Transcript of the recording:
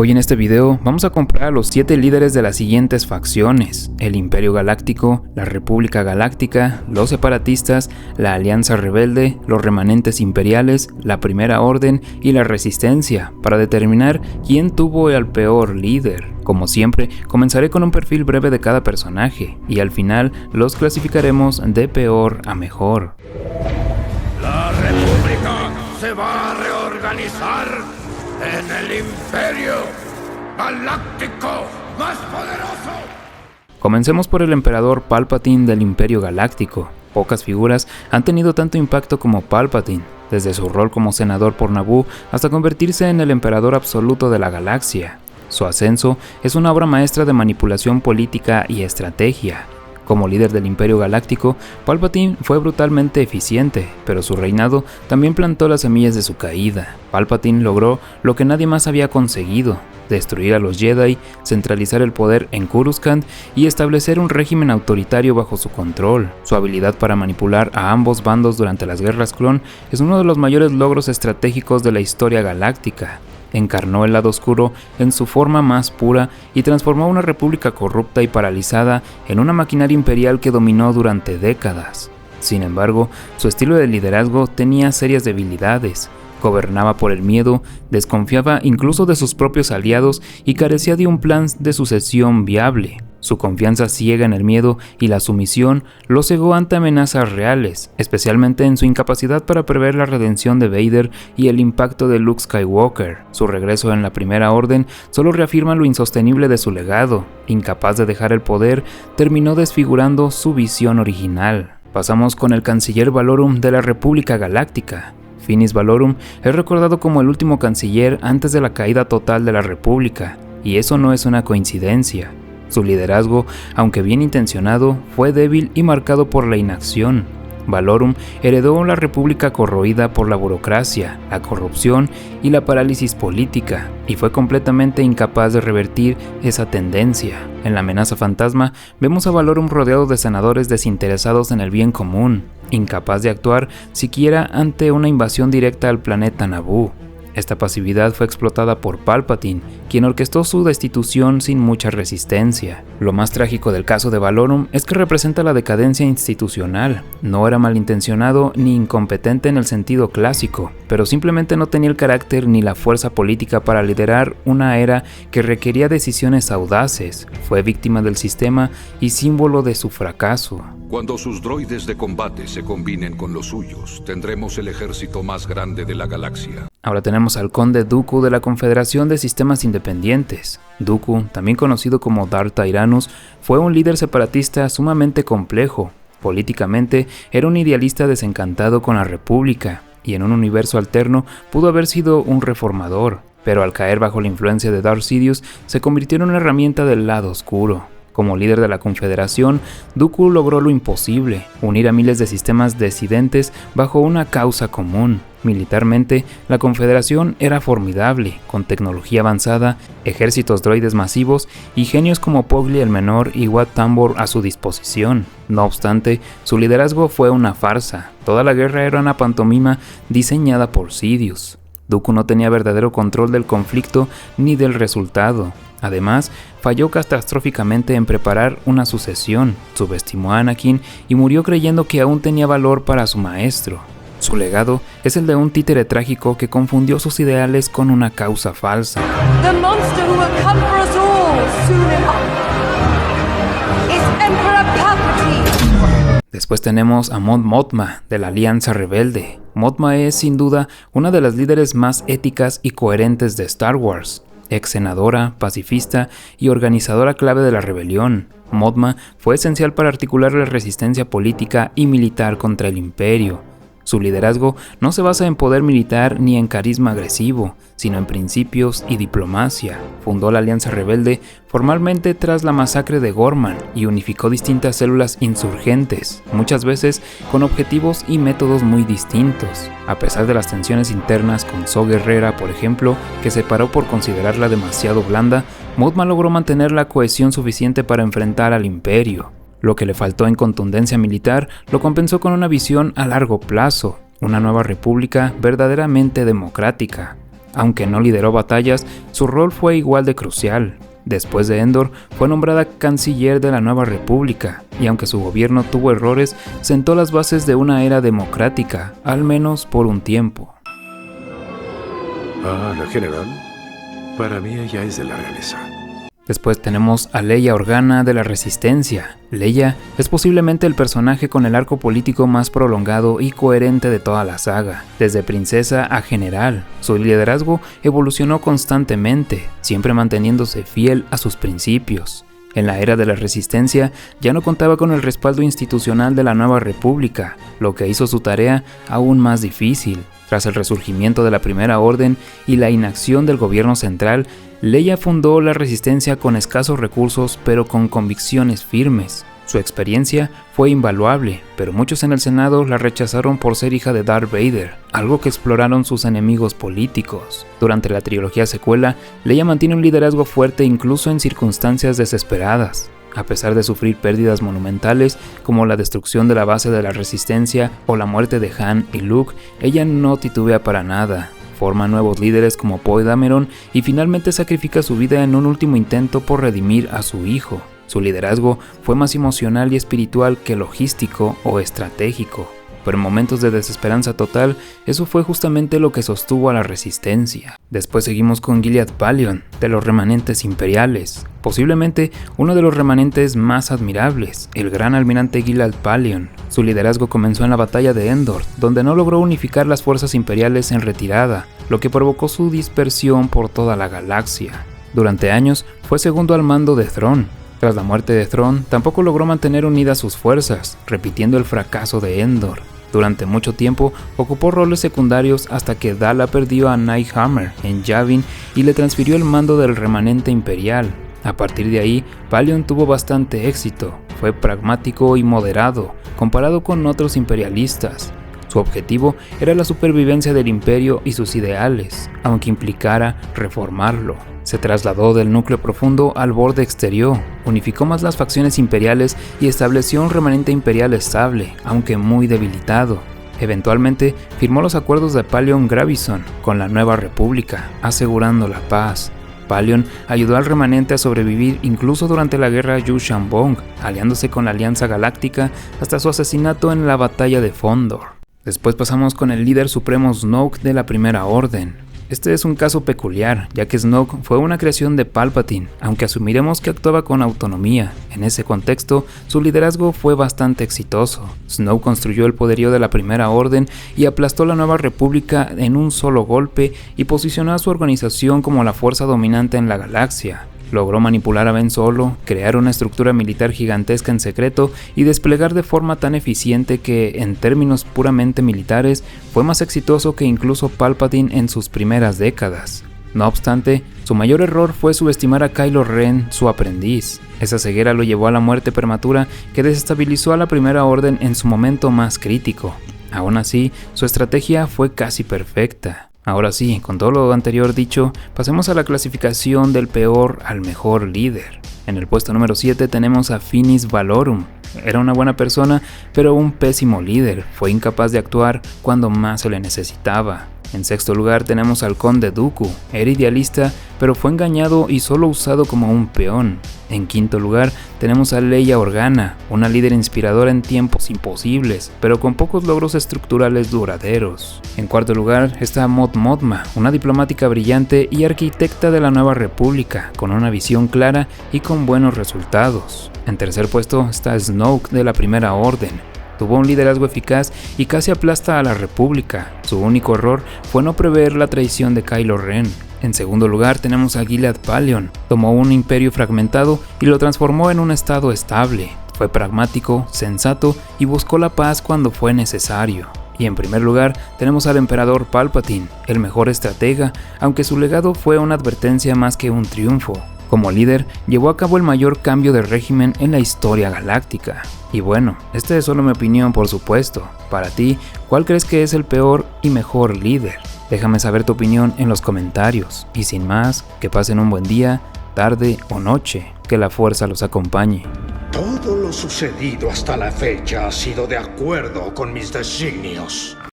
Hoy en este video vamos a comparar a los 7 líderes de las siguientes facciones: el Imperio Galáctico, la República Galáctica, los Separatistas, la Alianza Rebelde, los Remanentes Imperiales, la Primera Orden y la Resistencia, para determinar quién tuvo al peor líder. Como siempre, comenzaré con un perfil breve de cada personaje y al final los clasificaremos de peor a mejor. La República se va a reorganizar en el Imperio Galáctico más poderoso. Comencemos por el Emperador Palpatine del Imperio Galáctico. Pocas figuras han tenido tanto impacto como Palpatine, desde su rol como senador por Naboo hasta convertirse en el emperador absoluto de la galaxia. Su ascenso es una obra maestra de manipulación política y estrategia. Como líder del Imperio Galáctico, Palpatine fue brutalmente eficiente, pero su reinado también plantó las semillas de su caída. Palpatine logró lo que nadie más había conseguido: destruir a los Jedi, centralizar el poder en Coruscant y establecer un régimen autoritario bajo su control. Su habilidad para manipular a ambos bandos durante las guerras clon es uno de los mayores logros estratégicos de la historia galáctica. Encarnó el lado oscuro en su forma más pura y transformó a una república corrupta y paralizada en una maquinaria imperial que dominó durante décadas. Sin embargo, su estilo de liderazgo tenía serias debilidades. Gobernaba por el miedo, desconfiaba incluso de sus propios aliados y carecía de un plan de sucesión viable. Su confianza ciega en el miedo y la sumisión lo cegó ante amenazas reales, especialmente en su incapacidad para prever la redención de Vader y el impacto de Luke Skywalker. Su regreso en la Primera Orden solo reafirma lo insostenible de su legado. Incapaz de dejar el poder, terminó desfigurando su visión original. Pasamos con el Canciller Valorum de la República Galáctica. Finis Valorum es recordado como el último canciller antes de la caída total de la República, y eso no es una coincidencia. Su liderazgo, aunque bien intencionado, fue débil y marcado por la inacción. Valorum heredó la república corroída por la burocracia, la corrupción y la parálisis política, y fue completamente incapaz de revertir esa tendencia. En la amenaza fantasma, vemos a Valorum rodeado de senadores desinteresados en el bien común, incapaz de actuar siquiera ante una invasión directa al planeta Naboo. Esta pasividad fue explotada por Palpatine, quien orquestó su destitución sin mucha resistencia. Lo más trágico del caso de Valorum es que representa la decadencia institucional. No era malintencionado ni incompetente en el sentido clásico, pero simplemente no tenía el carácter ni la fuerza política para liderar una era que requería decisiones audaces. Fue víctima del sistema y símbolo de su fracaso. Cuando sus droides de combate se combinen con los suyos, tendremos el ejército más grande de la galaxia. Ahora tenemos al Conde Dooku de la Confederación de Sistemas Independientes. Dooku, también conocido como Darth Tyrannus, fue un líder separatista sumamente complejo. Políticamente, era un idealista desencantado con la República, y en un universo alterno pudo haber sido un reformador, pero al caer bajo la influencia de Darth Sidious, se convirtió en una herramienta del lado oscuro. Como líder de la Confederación, Dooku logró lo imposible: unir a miles de sistemas disidentes bajo una causa común. Militarmente, la Confederación era formidable, con tecnología avanzada, ejércitos droides masivos y genios como Pogli el Menor y Wat Tambor a su disposición. No obstante, su liderazgo fue una farsa. Toda la guerra era una pantomima diseñada por Sidious. Dooku no tenía verdadero control del conflicto ni del resultado. Además, falló catastróficamente en preparar una sucesión, subestimó a Anakin y murió creyendo que aún tenía valor para su maestro. Su legado es el de un títere trágico que confundió sus ideales con una causa falsa. The monster who will come for us all soon enough is Emperor Palpatine. Después tenemos a Mon Mothma de la Alianza Rebelde. Mothma es sin duda una de las líderes más éticas y coherentes de Star Wars. Ex senadora, pacifista y organizadora clave de la rebelión, Mothma fue esencial para articular la resistencia política y militar contra el Imperio. Su liderazgo no se basa en poder militar ni en carisma agresivo, sino en principios y diplomacia. Fundó la Alianza Rebelde formalmente tras la masacre de Gorman y unificó distintas células insurgentes, muchas veces con objetivos y métodos muy distintos. A pesar de las tensiones internas con Saw Gerrera, por ejemplo, que se paró por considerarla demasiado blanda, Mothma logró mantener la cohesión suficiente para enfrentar al Imperio. Lo que le faltó en contundencia militar lo compensó con una visión a largo plazo, una nueva república verdaderamente democrática. Aunque no lideró batallas, su rol fue igual de crucial. Después de Endor, fue nombrada canciller de la Nueva República, y aunque su gobierno tuvo errores, sentó las bases de una era democrática, al menos por un tiempo. La general. Para mí ella es de la realeza. Después tenemos a Leia Organa de la Resistencia. Leia es posiblemente el personaje con el arco político más prolongado y coherente de toda la saga, desde princesa a general. Su liderazgo evolucionó constantemente, siempre manteniéndose fiel a sus principios. En la era de la Resistencia ya no contaba con el respaldo institucional de la Nueva República, lo que hizo su tarea aún más difícil. Tras el resurgimiento de la Primera Orden y la inacción del gobierno central, Leia fundó la Resistencia con escasos recursos pero con convicciones firmes. Su experiencia fue invaluable, pero muchos en el Senado la rechazaron por ser hija de Darth Vader, algo que exploraron sus enemigos políticos. Durante la trilogía secuela, Leia mantiene un liderazgo fuerte incluso en circunstancias desesperadas. A pesar de sufrir pérdidas monumentales como la destrucción de la base de la Resistencia o la muerte de Han y Luke, ella no titubea para nada. Forma nuevos líderes como Poe Dameron y finalmente sacrifica su vida en un último intento por redimir a su hijo. Su liderazgo fue más emocional y espiritual que logístico o estratégico, pero en momentos de desesperanza total, eso fue justamente lo que sostuvo a la Resistencia. Después seguimos con Gilead Palion, de los remanentes imperiales, posiblemente uno de los remanentes más admirables, el gran almirante Gilead Palion. Su liderazgo comenzó en la batalla de Endor, donde no logró unificar las fuerzas imperiales en retirada, lo que provocó su dispersión por toda la galaxia. Durante años fue segundo al mando de Thrawn. Tras la muerte de Thrawn, tampoco logró mantener unidas sus fuerzas, repitiendo el fracaso de Endor. Durante mucho tiempo ocupó roles secundarios hasta que Dala perdió a Nighthammer en Yavin y le transfirió el mando del remanente imperial. A partir de ahí, Palion tuvo bastante éxito, fue pragmático y moderado, comparado con otros imperialistas. Su objetivo era la supervivencia del imperio y sus ideales, aunque implicara reformarlo. Se trasladó del núcleo profundo al borde exterior, unificó más las facciones imperiales y estableció un remanente imperial estable, aunque muy debilitado. Eventualmente firmó los acuerdos de Palion-Gravison con la Nueva República, asegurando la paz. Palion ayudó al remanente a sobrevivir incluso durante la guerra Yuuzhan-Vong, aliándose con la Alianza Galáctica hasta su asesinato en la batalla de Fondor. Después pasamos con el líder supremo Snoke de la Primera Orden. Este es un caso peculiar, ya que Snoke fue una creación de Palpatine, aunque asumiremos que actuaba con autonomía. En ese contexto, su liderazgo fue bastante exitoso. Snoke construyó el poderío de la Primera Orden y aplastó la Nueva República en un solo golpe y posicionó a su organización como la fuerza dominante en la galaxia. Logró manipular a Ben Solo, crear una estructura militar gigantesca en secreto y desplegar de forma tan eficiente que, en términos puramente militares, fue más exitoso que incluso Palpatine en sus primeras décadas. No obstante, su mayor error fue subestimar a Kylo Ren, su aprendiz. Esa ceguera lo llevó a la muerte prematura que desestabilizó a la Primera Orden en su momento más crítico. Aún así, su estrategia fue casi perfecta. Ahora sí, con todo lo anterior dicho, pasemos a la clasificación del peor al mejor líder. En el puesto número 7 tenemos a Finis Valorum. Era una buena persona, pero un pésimo líder. Fue incapaz de actuar cuando más se le necesitaba. En sexto lugar tenemos al Conde Dooku. Era idealista, pero fue engañado y solo usado como un peón. En quinto lugar tenemos a Leia Organa, una líder inspiradora en tiempos imposibles, pero con pocos logros estructurales duraderos. En cuarto lugar está Mod Mothma, una diplomática brillante y arquitecta de la Nueva República, con una visión clara y con buenos resultados. En tercer puesto está Snoke de la Primera Orden. Tuvo un liderazgo eficaz y casi aplasta a la República. Su único error fue no prever la traición de Kylo Ren. En segundo lugar tenemos a Gilead Palion. Tomó un imperio fragmentado y lo transformó en un estado estable. Fue pragmático, sensato y buscó la paz cuando fue necesario. Y en primer lugar tenemos al emperador Palpatine, el mejor estratega, aunque su legado fue una advertencia más que un triunfo. Como líder, llevó a cabo el mayor cambio de régimen en la historia galáctica. Y bueno, esta es solo mi opinión, por supuesto. Para ti, ¿cuál crees que es el peor y mejor líder? Déjame saber tu opinión en los comentarios. Y sin más, que pasen un buen día, tarde o noche. Que la fuerza los acompañe. Todo lo sucedido hasta la fecha ha sido de acuerdo con mis designios.